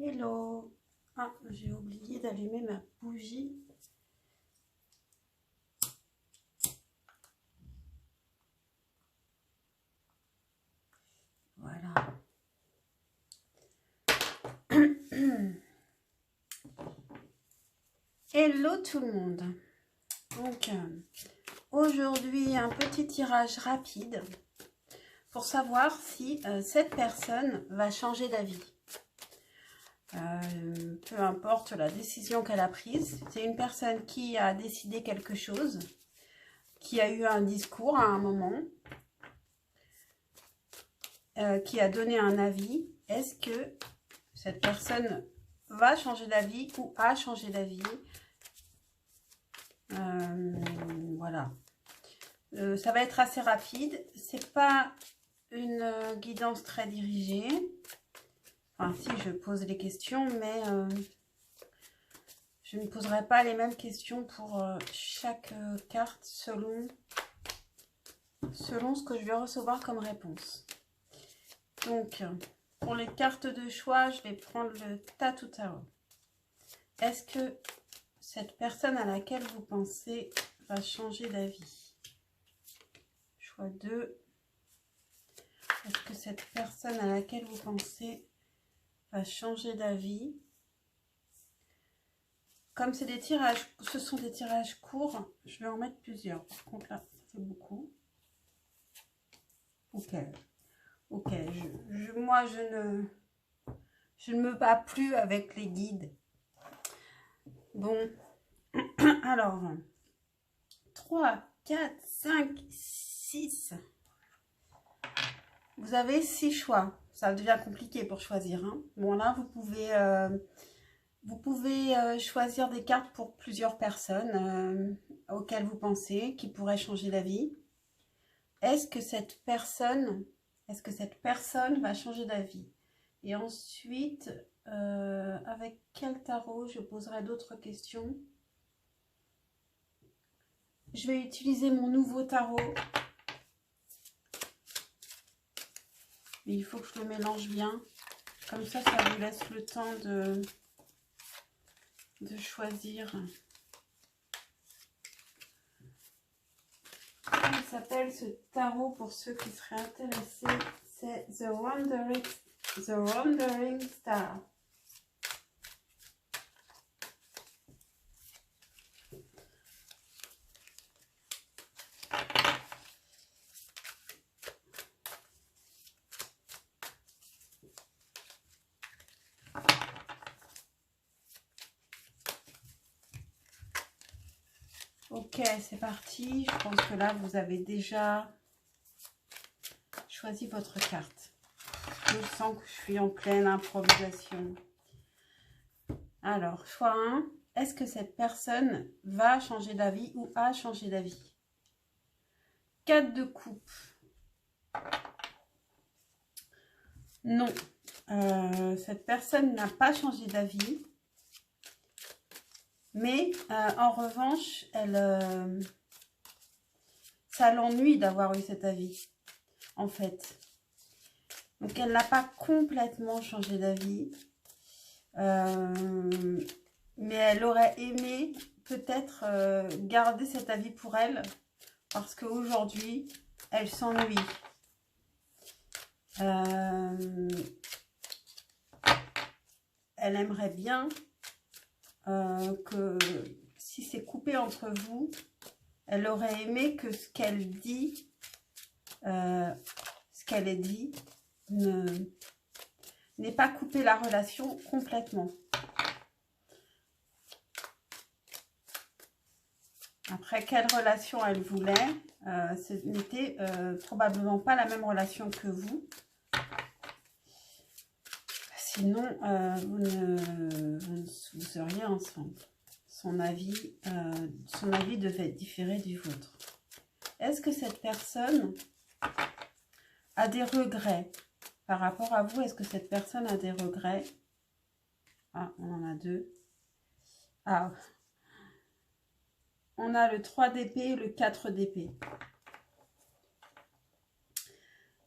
Hello. Ah, j'ai oublié d'allumer ma bougie. Voilà. Hello tout le monde. Donc, aujourd'hui, un petit tirage rapide pour savoir si cette personne va changer d'avis. Peu importe la décision qu'elle a prise, c'est une personne qui a décidé quelque chose, qui a eu un discours à un moment, qui a donné un avis. Est-ce que cette personne va changer d'avis ou a changé d'avis? Voilà. Ça va être assez rapide. C'est pas une guidance très dirigée. Enfin, si, je pose les questions, mais je ne poserai pas les mêmes questions pour chaque carte selon ce que je vais recevoir comme réponse. Donc, pour les cartes de choix, je vais prendre le Tattoo Tarot. Est-ce que cette personne à laquelle vous pensez va changer d'avis? Choix 2. Est-ce que cette personne à laquelle vous pensez va changer d'avis? Comme c'est des tirages, ce sont des tirages courts, je vais en mettre plusieurs. Par contre là, ça fait beaucoup. Ok. Ok. Moi, je ne me bats plus avec les guides. Bon. Alors, 3, 4, 5, 6. Vous avez 6 choix. Ça devient compliqué pour choisir. Hein. Bon, là, vous pouvez choisir des cartes pour plusieurs personnes auxquelles vous pensez, qui pourraient changer d'avis. Est-ce que cette personne va changer d'avis? Et ensuite, avec quel tarot je poserai d'autres questions? Je vais utiliser mon nouveau tarot. Mais il faut que je le mélange bien. Comme ça vous laisse le temps de choisir. Il s'appelle ce tarot, pour ceux qui seraient intéressés, c'est The Wandering Star. Ok, c'est parti. Je pense que là, vous avez déjà choisi votre carte. Je sens que je suis en pleine improvisation. Alors, choix 1. Est-ce que cette personne va changer d'avis ou a changé d'avis? 4 de coupe. Non. Cette personne n'a pas changé d'avis. Mais en revanche, ça l'ennuie d'avoir eu cet avis, en fait. Donc, elle n'a pas complètement changé d'avis. Mais elle aurait aimé peut-être garder cet avis pour elle. Parce qu'aujourd'hui, elle s'ennuie. Elle aimerait bien que si c'est coupé entre vous, elle aurait aimé que ce qu'elle dit, ce qu'elle ait dit, n'ait pas coupé la relation complètement. Après, quelle relation elle voulait, ce n'était probablement pas la même relation que vous. Sinon, vous seriez ensemble. Son avis devait différer du vôtre. Est-ce que cette personne a des regrets par rapport à vous? Est-ce que cette personne a des regrets? Ah, on en a 2. Ah, on a le 3 d'épée et le 4 d'épée.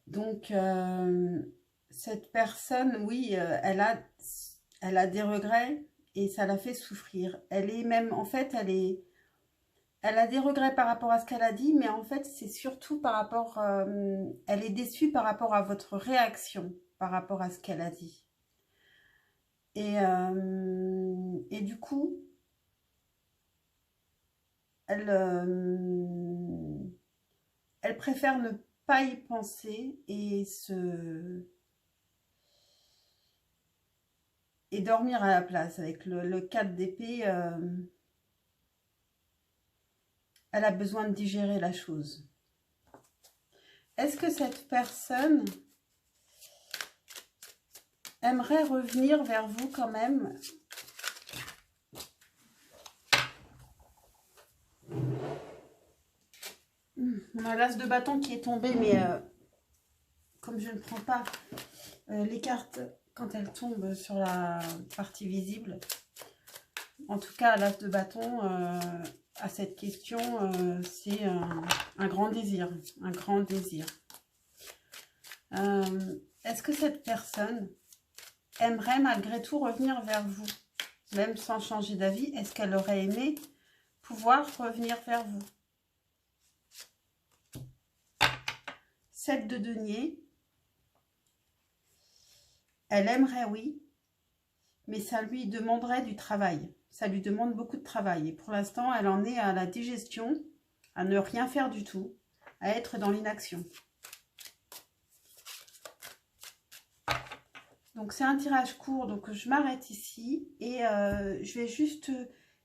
Donc, cette personne, oui, elle Elle a des regrets et ça la fait souffrir. Elle est même, en fait, elle a des regrets par rapport à ce qu'elle a dit, mais en fait, c'est surtout par rapport, elle est déçue par rapport à votre réaction, par rapport à ce qu'elle a dit. Et du coup, elle préfère ne pas y penser et dormir à la place. Avec le 4 d'épée, elle a besoin de digérer la chose. Est-ce que cette personne aimerait revenir vers vous quand même? On a l'as de bâton qui est tombé, mais comme je ne prends pas les cartes quand elles tombent sur la partie visible, en tout cas l'as de bâton à cette question, c'est un grand désir, un grand désir. Est-ce que cette personne aimerait malgré tout revenir vers vous, même sans changer d'avis? Est-ce qu'elle aurait aimé pouvoir revenir vers vous? 7 de denier. Elle aimerait, oui, mais ça lui demanderait du travail. Ça lui demande beaucoup de travail. Et pour l'instant, elle en est à la digestion, à ne rien faire du tout, à être dans l'inaction. Donc, c'est un tirage court, donc je m'arrête ici. Et je vais juste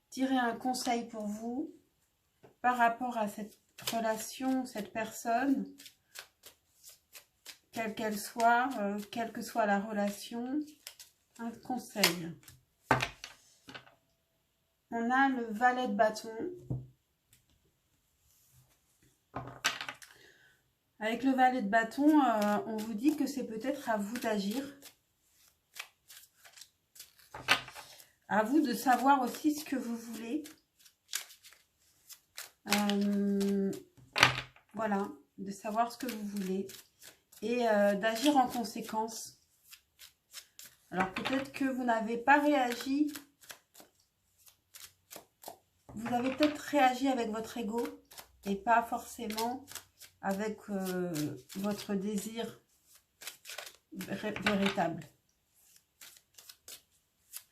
tirer un conseil pour vous par rapport à cette relation, cette personne, quelle qu'elle soit, quelle que soit la relation, un conseil. On a le valet de bâton. Avec le valet de bâton, on vous dit que c'est peut-être à vous d'agir. À vous de savoir aussi ce que vous voulez. Voilà, de savoir ce que vous voulez. Et d'agir en conséquence. Alors peut-être que vous n'avez pas réagi. Vous avez peut-être réagi avec votre ego et pas forcément avec votre désir véritable.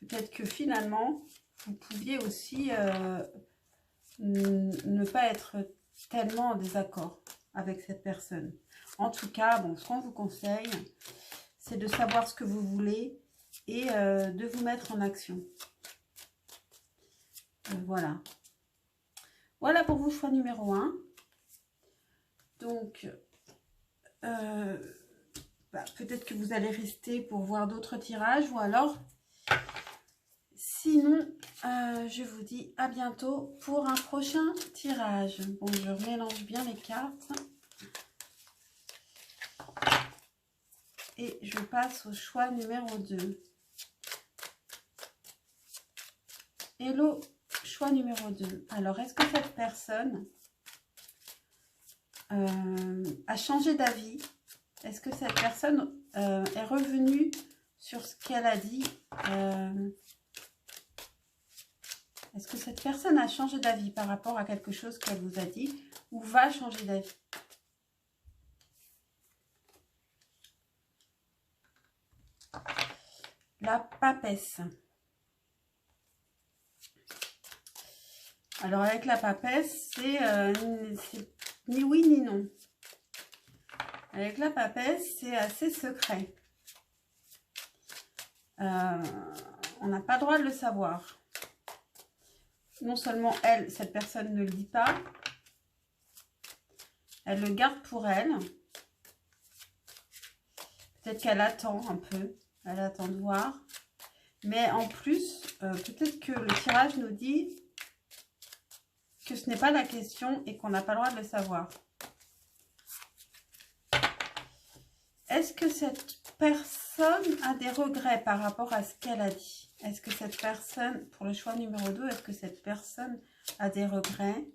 Peut-être que finalement, vous pouviez aussi ne pas être tellement en désaccord avec cette personne. En tout cas, bon, ce qu'on vous conseille, c'est de savoir ce que vous voulez et de vous mettre en action. Voilà. Voilà pour vous, choix numéro 1. Donc, peut-être que vous allez rester pour voir d'autres tirages ou alors, sinon, je vous dis à bientôt pour un prochain tirage. Bon, je mélange bien les cartes. Et je passe au choix numéro 2. Hello, choix numéro 2. Alors, est-ce que cette personne a changé d'avis? Est-ce que cette personne est revenue sur ce qu'elle a dit? Est-ce que cette personne a changé d'avis par rapport à quelque chose qu'elle vous a dit ou va changer d'avis? La papesse. Alors, avec la papesse, c'est ni oui ni non. Avec la papesse, c'est assez secret. On n'a pas le droit de le savoir. Non seulement elle, cette personne ne le dit pas, elle le garde pour elle. Peut-être qu'elle attend un peu, elle attend de voir. Mais en plus, peut-être que le tirage nous dit que ce n'est pas la question et qu'on n'a pas le droit de le savoir. Est-ce que cette personne a des regrets par rapport à ce qu'elle a dit? Est-ce que cette personne, pour le choix numéro 2, est-ce que cette personne a des regrets?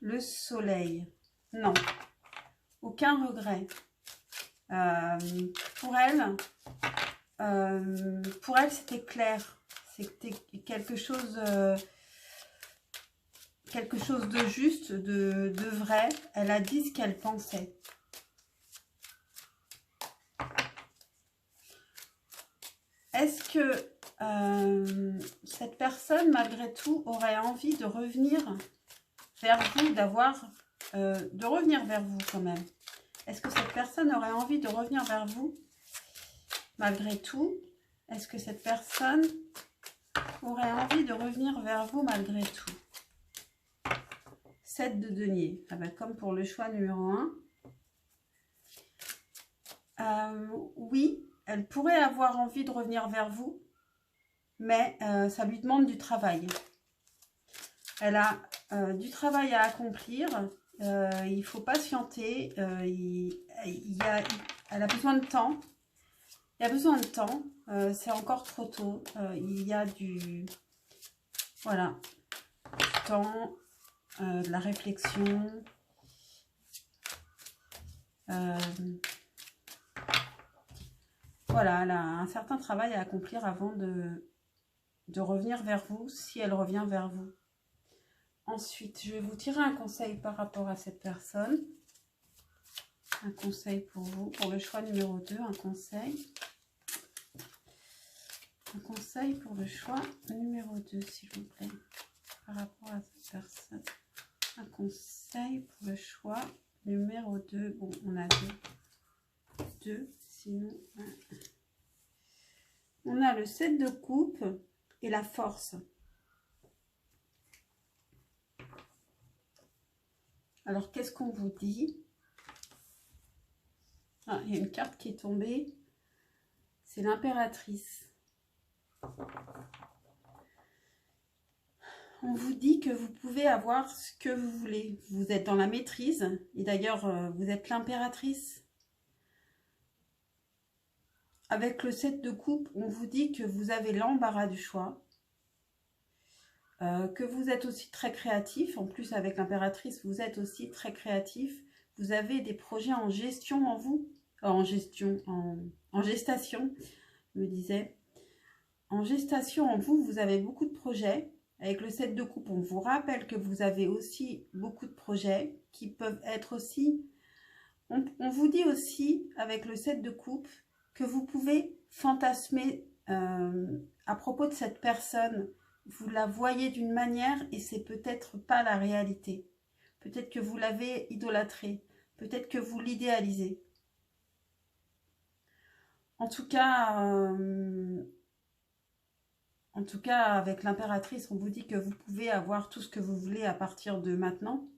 Le soleil. Non, aucun regret. Pour elle, pour elle, c'était clair. C'était quelque chose de juste, de vrai. Elle a dit ce qu'elle pensait. Est-ce que cette personne, malgré tout, aurait envie de revenir vers vous, de revenir vers vous quand même? Est-ce que cette personne aurait envie de revenir vers vous, malgré tout? Est-ce que cette personne aurait envie de revenir vers vous, malgré tout? 7 de denier. Ah ben, comme pour le choix numéro 1. Oui, elle pourrait avoir envie de revenir vers vous, mais ça lui demande du travail. Elle a du travail à accomplir. Il faut patienter. Elle a besoin de temps. Il y a besoin de temps. C'est encore trop tôt. Il y a du... Voilà. Du temps, de la réflexion. Voilà, elle a un certain travail à accomplir avant de revenir vers vous, si elle revient vers vous. Ensuite, je vais vous tirer un conseil par rapport à cette personne. Un conseil pour vous, pour le choix numéro 2, un conseil. Un conseil pour le choix numéro 2, s'il vous plaît, par rapport à cette personne. Un conseil pour le choix numéro 2. Bon, on a deux, sinon... On a le 7 de coupe et la force. Alors, qu'est-ce qu'on vous dit? Ah, il y a une carte qui est tombée. C'est l'impératrice. On vous dit que vous pouvez avoir ce que vous voulez. Vous êtes dans la maîtrise. Et d'ailleurs, vous êtes l'impératrice. Avec le 7 de coupe, on vous dit que vous avez l'embarras du choix. Que vous êtes aussi très créatif. En plus, avec l'impératrice, vous êtes aussi très créatif. Vous avez des projets en gestion en vous. En gestation, je me disais. En gestation en vous, vous avez beaucoup de projets. Avec le 7 de coupe, on vous rappelle que vous avez aussi beaucoup de projets qui peuvent être aussi... On vous dit aussi, avec le 7 de coupe, que vous pouvez fantasmer à propos de cette personne. Vous la voyez d'une manière et c'est peut-être pas la réalité. Peut-être que vous l'avez idolâtrée. Peut-être que vous l'idéalisez. En tout cas, avec l'impératrice, on vous dit que vous pouvez avoir tout ce que vous voulez à partir de maintenant.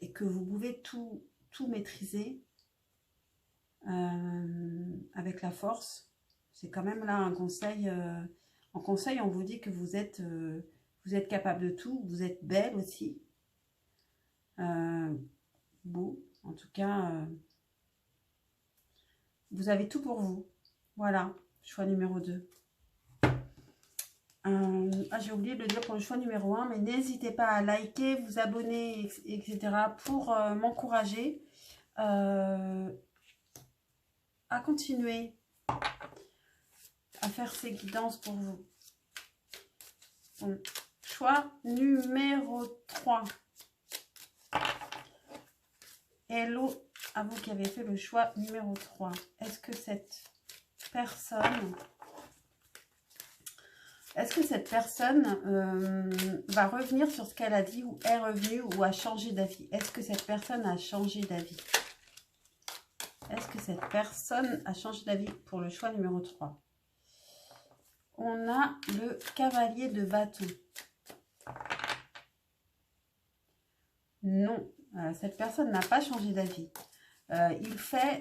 Et que vous pouvez tout maîtriser avec la force. C'est quand même là un conseil. En conseil, on vous dit que vous êtes capable de tout. Vous êtes belle aussi. Beau, en tout cas... vous avez tout pour vous. Voilà, choix numéro 2. J'ai oublié de le dire pour le choix numéro 1, mais n'hésitez pas à liker, vous abonner, etc. pour m'encourager à continuer à faire ces guidances pour vous. Bon, choix numéro 3. Hello à vous qui avez fait le choix numéro 3. Est-ce que cette personne va revenir sur ce qu'elle a dit ou est revenue ou a changé d'avis? Est-ce que cette personne a changé d'avis? Est-ce que cette personne a changé d'avis pour le choix numéro 3? On a le cavalier de bâton. Non, cette personne n'a pas changé d'avis. Il va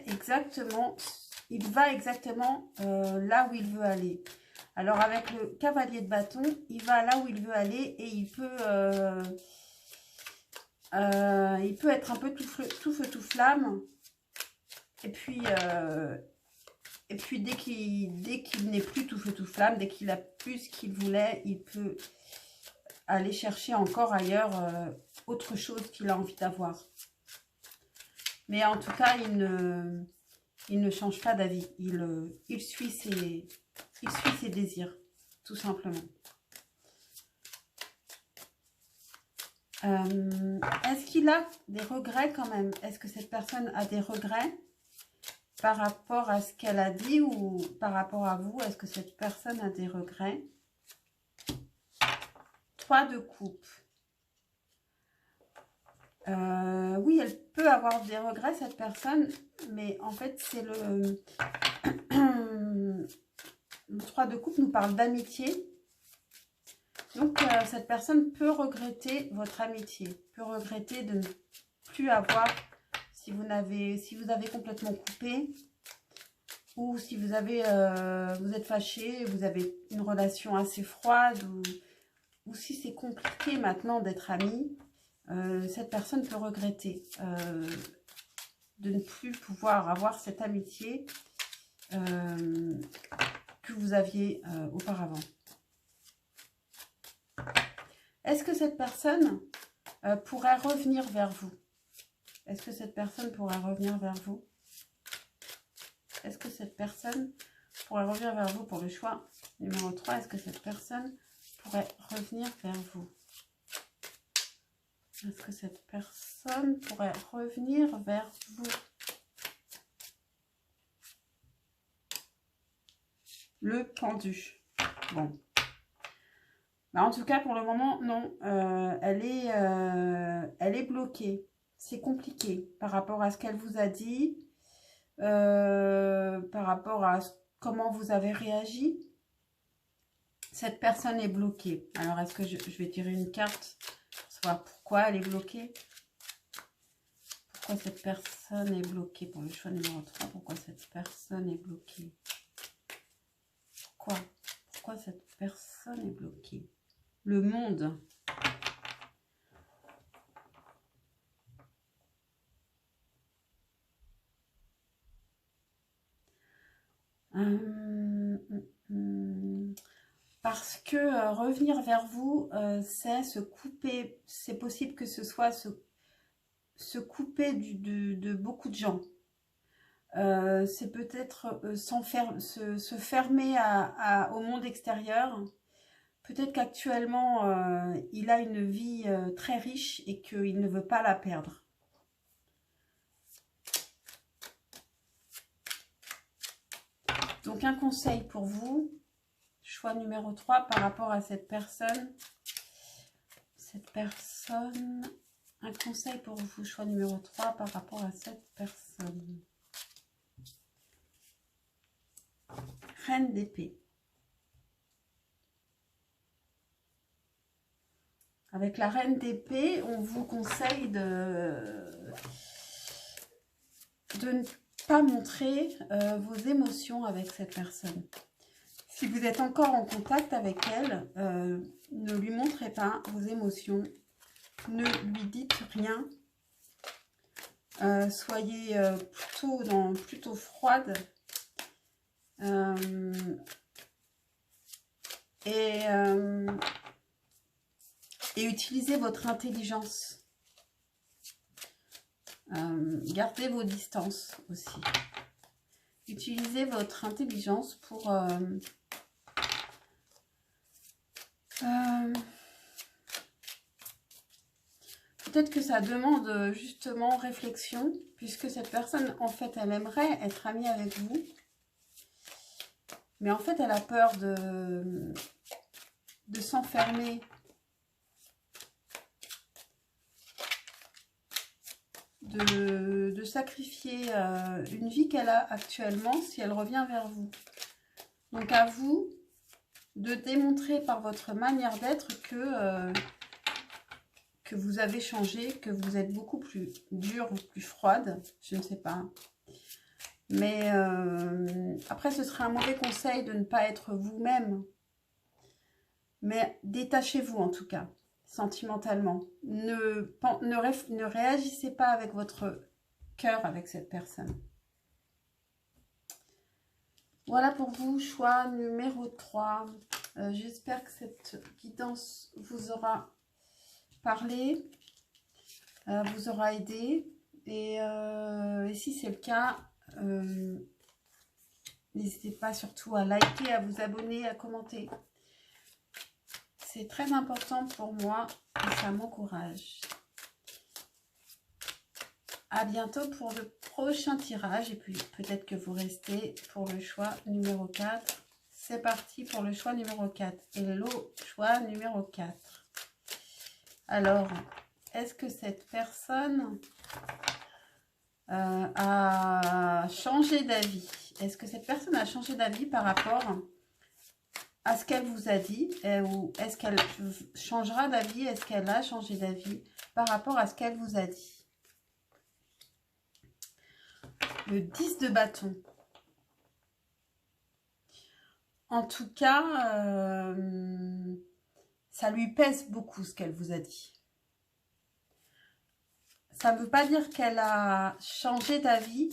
exactement là où il veut aller. Alors avec le cavalier de bâton, il va là où il veut aller et il peut être un peu tout feu tout flamme. Et puis dès qu'il n'est plus tout feu tout flamme, dès qu'il a plus ce qu'il voulait, il peut aller chercher encore ailleurs autre chose qu'il a envie d'avoir. Mais en tout cas, il ne change pas d'avis. Il suit ses désirs, tout simplement. Est-ce qu'il a des regrets quand même? Est-ce que cette personne a des regrets par rapport à ce qu'elle a dit ou par rapport à vous? Est-ce que cette personne a des regrets? 3 de coupe. Oui, elle peut avoir des regrets, cette personne, mais en fait, c'est le 3 de coupe nous parle d'amitié. Donc, cette personne peut regretter votre amitié, peut regretter de ne plus avoir, si vous avez complètement coupé, ou si vous êtes fâché, vous avez une relation assez froide, ou si c'est compliqué maintenant d'être amis, cette personne peut regretter de ne plus pouvoir avoir cette amitié que vous aviez auparavant. Est-ce que cette personne pourrait revenir vers vous? Est-ce que cette personne pourrait revenir vers vous? Est-ce que cette personne pourrait revenir vers vous pour le choix numéro 3? Est-ce que cette personne pourrait revenir vers vous? Est-ce que cette personne pourrait revenir vers vous? Le pendu. Bon. Bah, en tout cas, pour le moment, non. Elle est bloquée. C'est compliqué par rapport à ce qu'elle vous a dit, par rapport à comment vous avez réagi. Cette personne est bloquée. Alors, est-ce que je vais tirer une carte pour savoir pourquoi elle est bloquée? Pourquoi cette personne est bloquée pour le choix numéro 3? Pourquoi cette personne est bloquée? Pourquoi cette personne est bloquée? Le monde. Parce que revenir vers vous, c'est se couper. C'est possible que ce soit se couper de beaucoup de gens. C'est peut-être se fermer au monde extérieur. Peut-être qu'actuellement, il a une vie très riche et qu'il ne veut pas la perdre. Donc, un conseil pour vous, choix numéro 3 par rapport à cette personne. Un conseil pour vous, choix numéro 3 par rapport à cette personne. Reine d'épée. Avec la reine d'épée, on vous conseille de ne pas montrer vos émotions avec cette personne. Si vous êtes encore en contact avec elle, ne lui montrez pas vos émotions. Ne lui dites rien. Soyez plutôt froide. Et utilisez votre intelligence. Gardez vos distances aussi. Utilisez votre intelligence pour peut-être que ça demande justement réflexion, puisque cette personne, en fait, elle aimerait être amie avec vous. Mais en fait, elle a peur de s'enfermer. De sacrifier une vie qu'elle a actuellement si elle revient vers vous. Donc à vous de démontrer par votre manière d'être que vous avez changé, que vous êtes beaucoup plus dure ou plus froide, je ne sais pas. Mais après ce serait un mauvais conseil de ne pas être vous-même. Mais détachez-vous en tout cas. Sentimentalement. Ne réagissez pas avec votre cœur avec cette personne. Voilà pour vous, choix numéro 3. J'espère que cette guidance vous aura parlé, vous aura aidé. Et si c'est le cas, n'hésitez pas surtout à liker, à vous abonner, à commenter. C'est très important pour moi et ça m'encourage. À bientôt pour le prochain tirage. Et puis peut-être que vous restez pour le choix numéro 4. C'est parti pour le choix numéro 4. Hello, choix numéro 4. Alors, est-ce que cette personne a changé d'avis? Est-ce que cette personne a changé d'avis par rapport à ce qu'elle vous a dit? Ou est-ce qu'elle changera d'avis? Est-ce qu'elle a changé d'avis par rapport à ce qu'elle vous a dit? Le 10 de bâton. En tout cas, ça lui pèse beaucoup ce qu'elle vous a dit. Ça ne veut pas dire qu'elle a changé d'avis,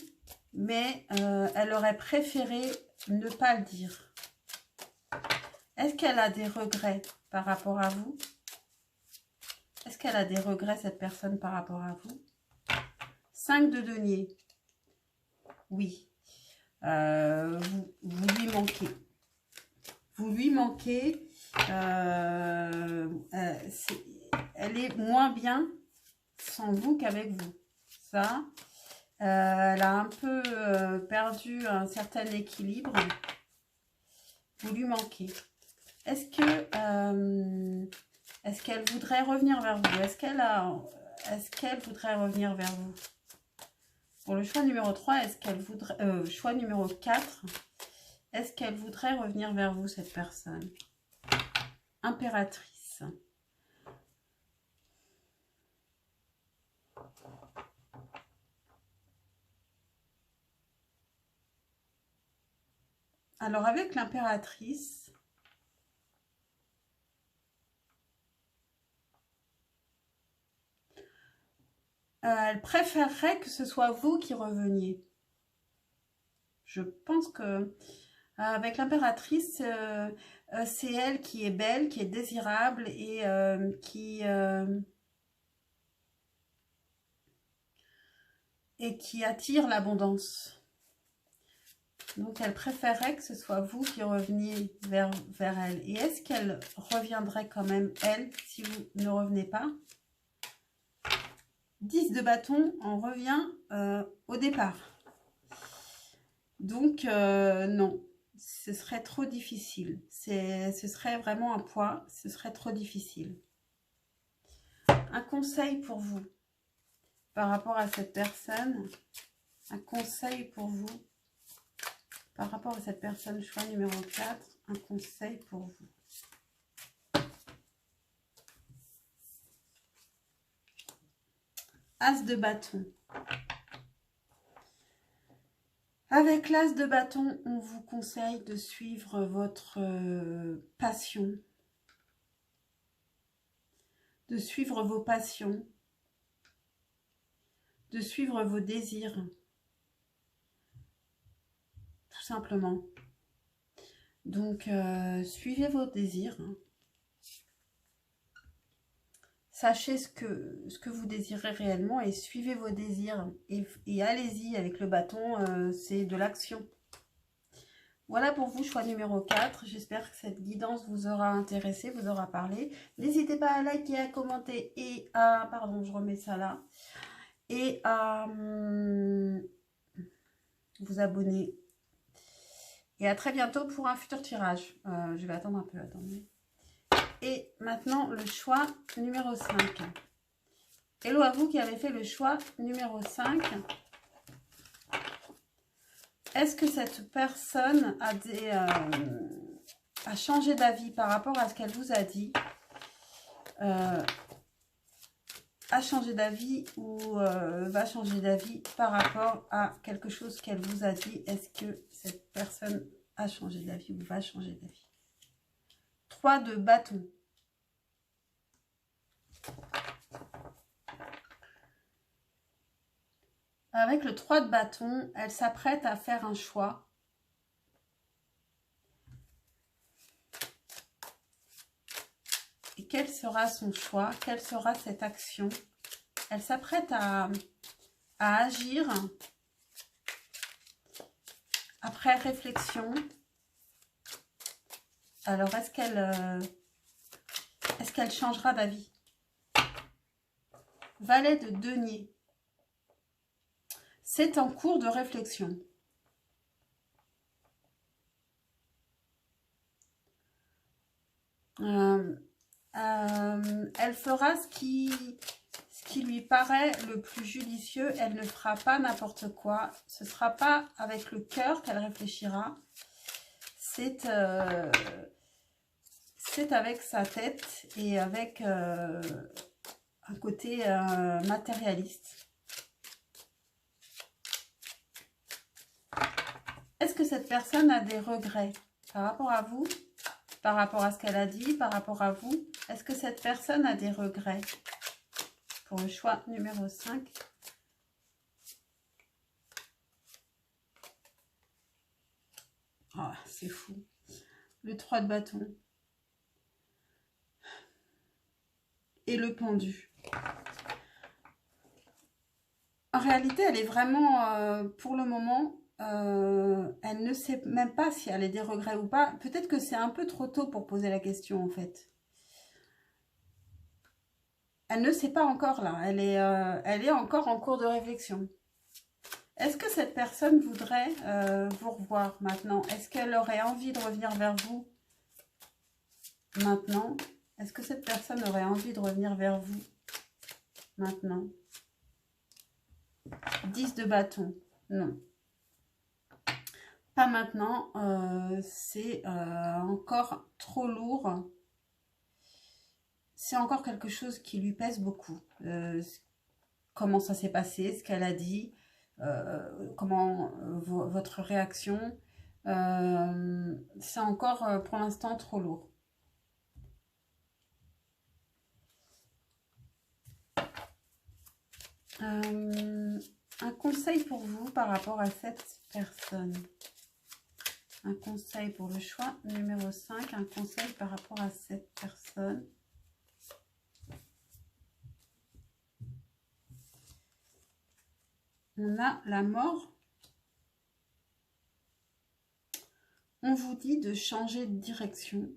mais elle aurait préféré ne pas le dire. Est-ce qu'elle a des regrets par rapport à vous? Est-ce qu'elle a des regrets, cette personne, par rapport à vous? 5 de denier. Oui. Vous lui manquez. Vous lui manquez. Elle est moins bien sans vous qu'avec vous. Ça, elle a un peu perdu un certain équilibre. Vous lui manquez. Est-ce qu'elle voudrait revenir vers vous? Est-ce qu'elle voudrait revenir vers vous? Pour le choix numéro 3, est-ce qu'elle voudrait... choix numéro 4, est-ce qu'elle voudrait revenir vers vous, cette personne? Impératrice. Alors, avec l'impératrice, elle préférerait que ce soit vous qui reveniez. Je pense que avec l'impératrice, c'est elle qui est belle, qui est désirable et qui attire l'abondance. Donc, elle préférerait que ce soit vous qui reveniez vers elle. Et est-ce qu'elle reviendrait quand même, elle, si vous ne revenez pas? 10 de bâton, on revient au départ. Donc, non, ce serait trop difficile. Ce serait vraiment un poids, ce serait trop difficile. Un conseil pour vous par rapport à cette personne. Un conseil pour vous par rapport à cette personne, choix numéro 4, un conseil pour vous. As de bâton. Avec l'as de bâton, on vous conseille de suivre votre passion, de suivre vos passions, de suivre vos désirs. Tout simplement. Donc, suivez vos désirs. Sachez ce que vous désirez réellement et suivez vos désirs. Et allez-y avec le bâton, c'est de l'action. Voilà pour vous, choix numéro 4. J'espère que cette guidance vous aura intéressé, vous aura parlé. N'hésitez pas à liker, à commenter et à... Pardon, je remets ça là. Et à vous abonner. Et à très bientôt pour un futur tirage. Je vais attendre un peu, attendez. Et maintenant, le choix numéro 5. Hello à vous qui avez fait le choix numéro 5. Est-ce que cette personne a changé d'avis par rapport à ce qu'elle vous a dit? A changé d'avis ou va changer d'avis par rapport à quelque chose qu'elle vous a dit? Est-ce que cette personne a changé d'avis ou va changer d'avis? 3 de bâton. Avec le 3 de bâton, elle s'apprête à faire un choix. Et quel sera son choix? Quelle sera cette action? Elle s'apprête à à agir après réflexion. Alors, est-ce qu'elle changera d'avis? Valet de denier. C'est en cours de réflexion. Elle fera ce qui lui paraît le plus judicieux. Elle ne fera pas n'importe quoi. Ce ne sera pas avec le cœur qu'elle réfléchira. C'est avec sa tête et avec un côté matérialiste. Est-ce que cette personne a des regrets par rapport à vous, par rapport à ce qu'elle a dit, par rapport à vous? Est-ce que cette personne a des regrets? Pour le choix numéro 5. Oh, c'est fou. Le 3 de bâton. Et le pendu. En réalité, elle est vraiment, pour le moment, elle ne sait même pas si elle a des regrets ou pas. Peut-être que c'est un peu trop tôt pour poser la question, en fait. Elle ne sait pas encore, là. Elle est encore en cours de réflexion. Est-ce que cette personne voudrait vous revoir maintenant? Est-ce qu'elle aurait envie de revenir vers vous maintenant? Est-ce que cette personne aurait envie de revenir vers vous maintenant? 10 de bâton. Non. Pas maintenant. C'est encore trop lourd. C'est encore quelque chose qui lui pèse beaucoup. Comment ça s'est passé, ce qu'elle a dit, comment votre réaction. C'est encore pour l'instant trop lourd. Un conseil pour vous par rapport à cette personne. Un conseil pour le choix numéro 5. Un conseil par rapport à cette personne. On a la mort. On vous dit de changer de direction,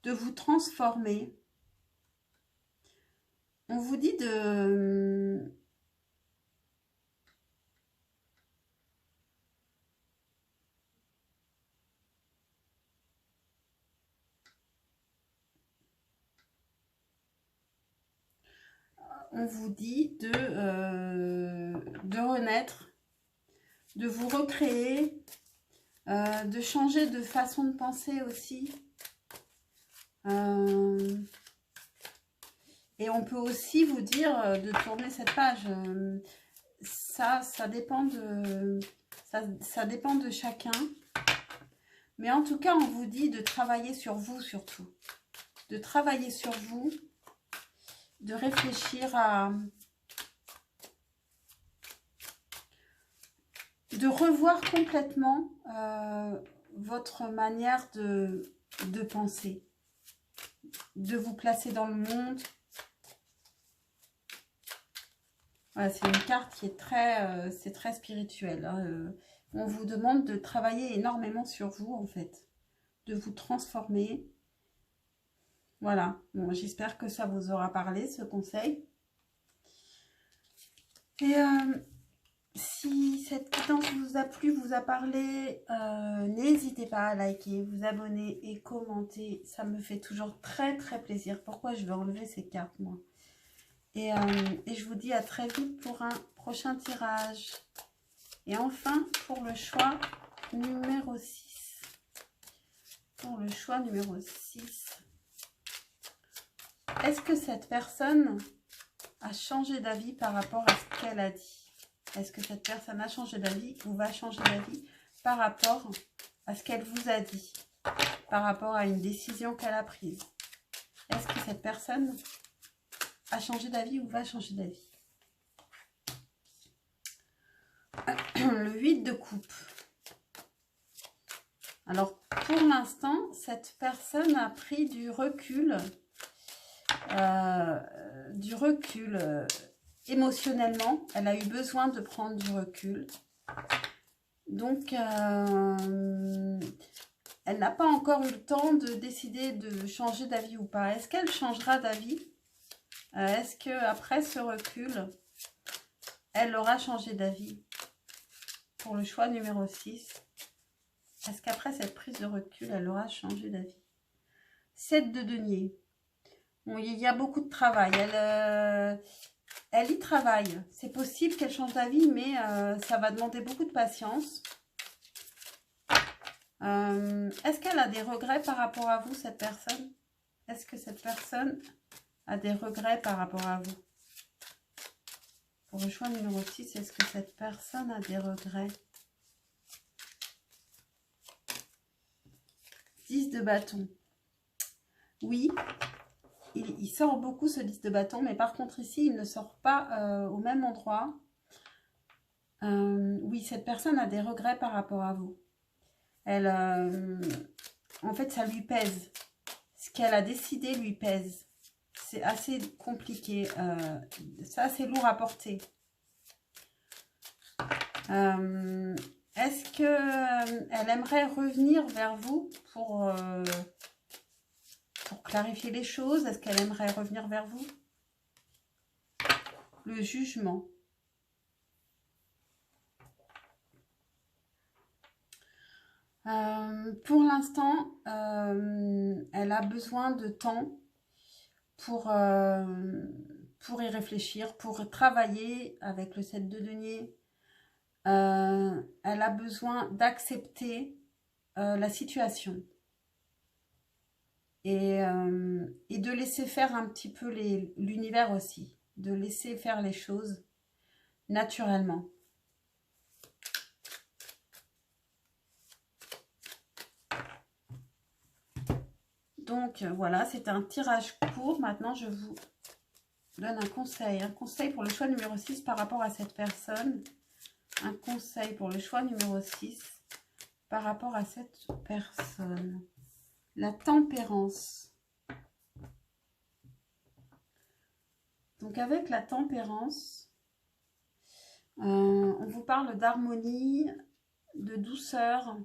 de vous transformer. On vous dit de... On vous dit de renaître, de vous recréer, de changer de façon de penser aussi. Et on peut aussi vous dire de tourner cette page. Ça dépend ça dépend de chacun. Mais en tout cas, on vous dit de travailler sur vous surtout. De travailler sur vous. De réfléchir à... De revoir complètement votre manière de penser. De vous placer dans le monde. Voilà, c'est une carte qui est très, c'est très spirituel. Hein. On vous demande de travailler énormément sur vous, en fait. De vous transformer. Voilà. Bon, j'espère que ça vous aura parlé, ce conseil. Et si cette guidance vous a plu, vous a parlé, n'hésitez pas à liker, vous abonner et commenter. Ça me fait toujours très, très plaisir. Pourquoi je vais enlever ces cartes, moi? Et je vous dis à très vite pour un prochain tirage. Et enfin, pour le choix numéro 6. Pour le choix numéro 6. Est-ce que cette personne a changé d'avis par rapport à ce qu'elle a dit? Est-ce que cette personne a changé d'avis ou va changer d'avis par rapport à ce qu'elle vous a dit? Par rapport à une décision qu'elle a prise? Est-ce que cette personne a changé d'avis ou va changer d'avis? Le 8 de coupe. Alors, pour l'instant, cette personne a pris du recul. émotionnellement, elle a eu besoin de prendre du recul. Donc, elle n'a pas encore eu le temps de décider de changer d'avis ou pas. Est-ce qu'elle changera d'avis? Est-ce qu'après ce recul, elle aura changé d'avis? Pour le choix numéro 6. Est-ce qu'après cette prise de recul, elle aura changé d'avis? 7 de denier. Bon, il y a beaucoup de travail. Elle y travaille. C'est possible qu'elle change d'avis, mais ça va demander beaucoup de patience. Est-ce qu'elle a des regrets par rapport à vous, cette personne? Est-ce que cette personne a des regrets par rapport à vous? Pour le choix numéro 6, est-ce que cette personne a des regrets? 10 de bâton. Oui, il sort beaucoup ce 10 de bâton, mais par contre ici, il ne sort pas au même endroit. Oui, cette personne a des regrets par rapport à vous. Elle, en fait, ça lui pèse. Ce qu'elle a décidé lui pèse. C'est assez compliqué. Ça, c'est lourd à porter. Est-ce qu'elle aimerait revenir vers vous pour clarifier les choses? Est-ce qu'elle aimerait revenir vers vous? Le jugement. Pour l'instant, elle a besoin de temps pour y réfléchir, pour travailler avec le 7 de denier. Elle a besoin d'accepter la situation et de laisser faire un petit peu l'univers aussi, de laisser faire les choses naturellement. Donc voilà, c'est un tirage court. Maintenant, je vous donne un conseil pour le choix numéro 6 par rapport à cette personne. Un conseil pour le choix numéro 6 par rapport à cette personne. La tempérance. Donc avec la tempérance, on vous parle d'harmonie, de douceur.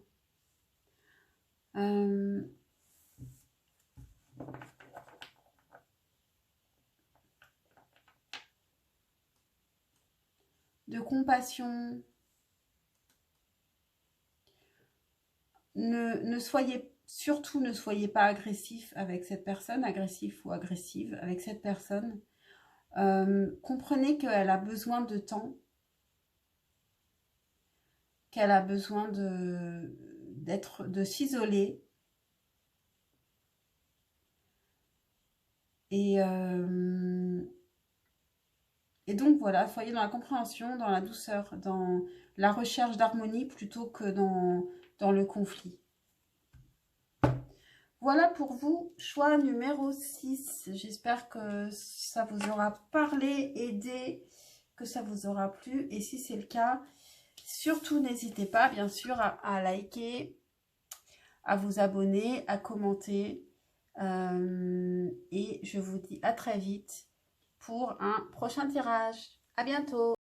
De compassion. Surtout ne soyez pas agressif avec cette personne, agressif ou agressive avec cette personne. Comprenez qu'elle a besoin de temps, qu'elle a besoin de s'isoler. Et donc voilà, soyez dans la compréhension, dans la douceur, dans la recherche d'harmonie plutôt que dans le conflit. Voilà pour vous, choix numéro 6. J'espère que ça vous aura parlé, aidé, que ça vous aura plu. Et si c'est le cas, surtout n'hésitez pas, bien sûr, à liker, à vous abonner, à commenter. Et je vous dis à très vite pour un prochain tirage. À bientôt!